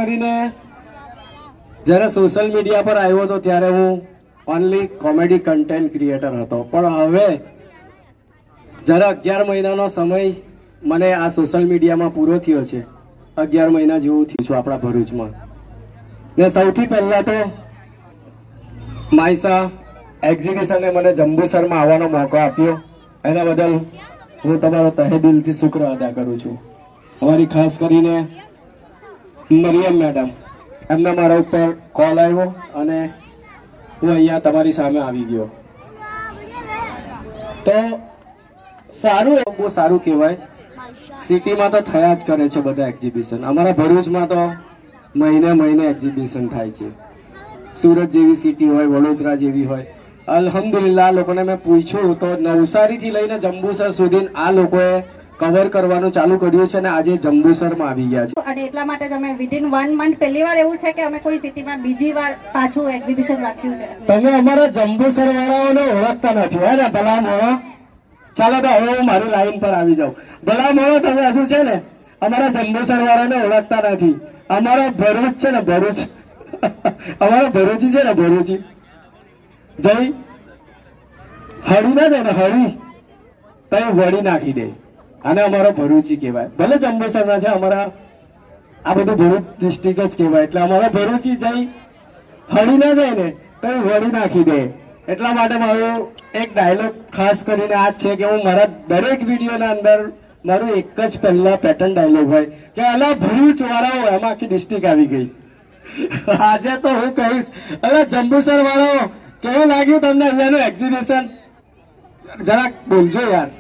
કરીને જ્યારે social media પર આવ્યો હતો ત્યારે હું ઓનલી કોમેડી કન્ટેન્ટ ક્રિએટર હતો, પણ હવે જ્યારે 11 મહિનાનો સમય મને આ સોશિયલ મીડિયામાં પૂરો થયો છે, 11 મહિના જેવું થયું છું આપણા ભરૂચમાં. ને સૌથી પહેલા તો માયસા એક્ઝિબિશને મને જંબુસરમાં આવવાનો મોકો આપ્યો, એના બદલ હું તમારો તહે દિલથી શુક્ર અદા કરું છું. અમારી ખાસ કરીને મરિયમ મેડમ, એમના મારા ઉપર કોલ આવ્યો અને હું અહીંયા તમારી સામે આવી ગયો. તો સારું, બહુ સારું કહેવાય. સિટીમાં તો થયા જ કરે છે બધા એક્ઝિબિશન. અમારા ભરૂચમાં તો મહિને એક્ઝિબિશન થાય છે. સુરત જેવી સિટી હોય, વડોદરા જેવી હોય. અલ્હમ્દુલિલ્લાહ લોકોને મેં પૂછ્યું તો નવસારીથી લઈને જંબુસર સુધી આ લોકોએ કવર કરવાનું ચાલુ કર્યું છે અને આજે જંબુસરમાં આવી ગયા છે. અને એટલા માટે જ અમે વિધિન 1 મંથ પહેલી વાર એવું છે કે અમે કોઈ સિટીમાં બીજી વાર પાછું એક્ઝિબિશન રાખ્યું છે. તમે અમારા જંબુસર વાળાઓને ઓળખતા નથી હે ને? ભલા મોણો, ચાલો તો હવે હું મારી લાઈન પર આવી જાઉં. ભલા મોણો, તમે હજુ છે ને અમારા જંબુસર વાળાને ઓળખતા નથી. અમારો ભરૂચ છે ને, ભરૂચ અમારો ભરૂચી છે ને, ભરૂચી જઈ હળી ના જાય ને, હળી તઈ વળી નાખી દે, અને અમારો ભરૂચી કહેવાય. ભલે જંબુસરના છે, અમારા આ બધું ભરૂચ ડિસ્ટ્રિક્ટ જ કહેવાય. એટલે અમારો ભરૂચી જઈ હળી ના જાય ને તો વળી નાખી દે. એટલા માટે મારો એક ડાયલોગ ખાસ કરીને આ જ છે કે હું મારા દરેક વિડીયોના અંદર મારું એક જ પહેલા પેટર્ન ડાયલોગ હોય કે અલા ભરૂચ વાળાઓ, એમાં આખી ડિસ્ટ્રિક્ટ આવી ગઈ. આજે તો હું કહીશ, અલા જંબુસર વાળાઓ, કેવું લાગ્યું તમને અહીંયાનું એક્ઝિબિશન? જરાક બોલજો યાર.